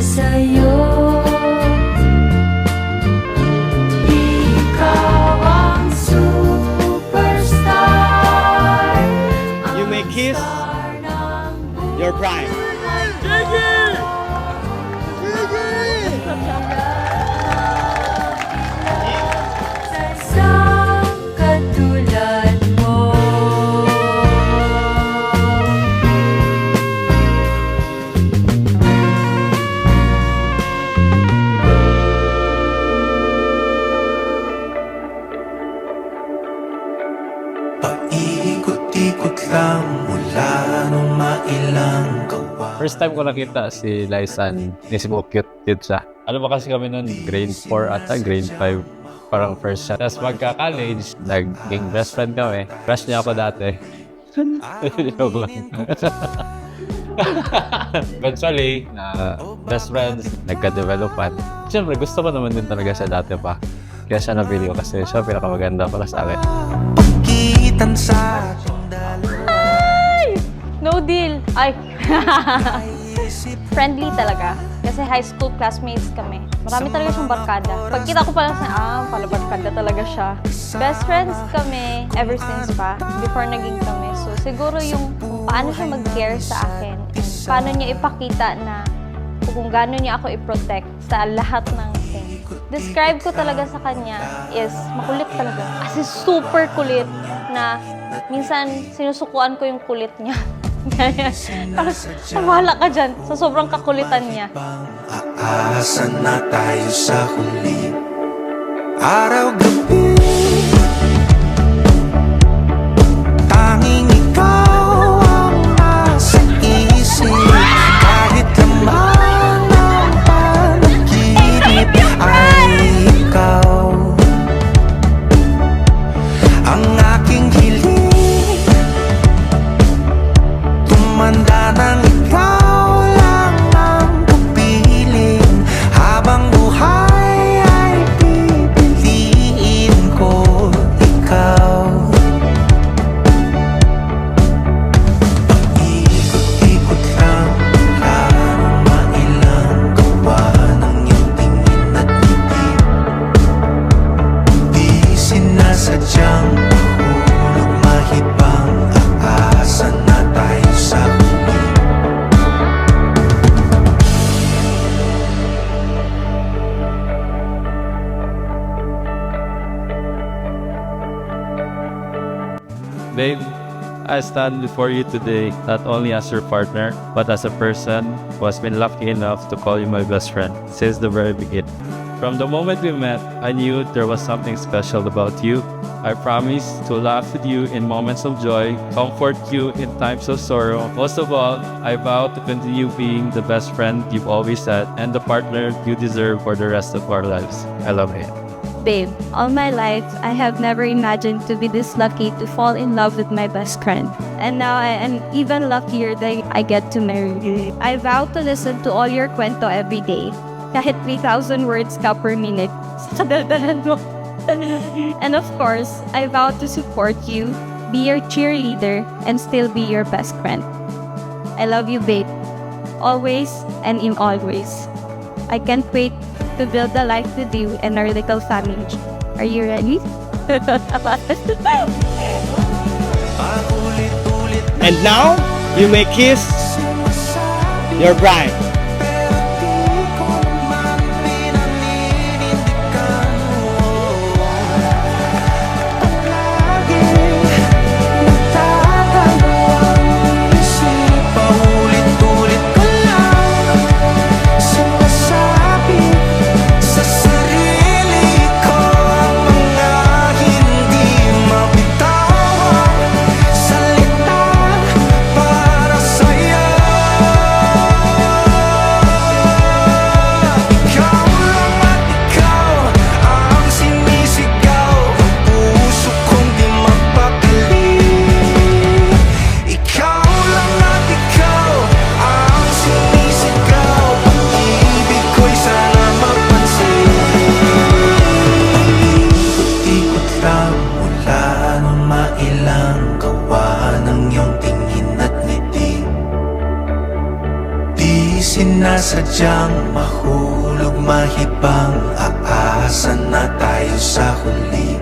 sa'yo. Ikaw ang superstar. You may kiss your prime. Isang katulad mo. Paikot-ikot lang mula nung mailang gawa. First time ko nakita si Laisan, nisip ko cute siya. Ano ba kasi kami nun? Grade 4 ata, grade 5. Parang first shot. Tapos magka-college, naging best friend kami. Crush niya ako dati. Joke lang. Eventually, na best friends, nagka-developan. Siyempre, gusto ko naman din talaga siya dati pa. Kaya siya nabili ko kasi siya pinakamaganda para sa akin. Pagkitan sa ating dalawa. No deal. Ay. Friendly talaga. Kasi high school classmates kami. Marami talaga siyang barkada. Pagkita ko pa lang pala barkada talaga siya. Best friends kami ever since pa, before naging kami. So siguro yung kung paano siya mag-care sa akin, and paano niya ipakita na kung gaano niya ako i-protect sa lahat ng things. Describe ko talaga sa kanya is makulit talaga. Kasi super kulit na minsan sinusukuan ko yung kulit niya. Wala ka dyan sa sobrang kakulitan niya. Aasa na tayo sa huli. Araw-gabi, tanging ikaw ang nasa isip. Kahit lamang ang panaginip ay ikaw ang aking hiling. Tumanda nang ikaw lang ang kapiling. Habang buhay ay pipiliin ko ikaw. Paikot-ikot lang mula nung mailang gawa ng iyong tingin at ngiti. Di sinasadyang mahulog mahibang. Aasa na tayo sa huli. Babe, I stand before you today not only as your partner, but as a person who has been lucky enough to call you my best friend since the very beginning. From the moment we met, I knew there was something special about you. I promise to laugh with you in moments of joy, comfort you in times of sorrow. Most of all, I vow to continue being the best friend you've always had and the partner you deserve for the rest of our lives. I love you. Babe, all my life, I have never imagined to be this lucky to fall in love with my best friend. And now I am even luckier that I get to marry you. I vow to listen to all your kwento every day. Kahit 3,000 words ka per minute sa dadalhan mo. And of course, I vow to support you, be your cheerleader, and still be your best friend. I love you, babe. Always and in all ways. I can't wait to build a life with you and our little family. Are you ready? And now, you may kiss your bride. sadyang mahulog mahibang, aasa na tayo sa huli.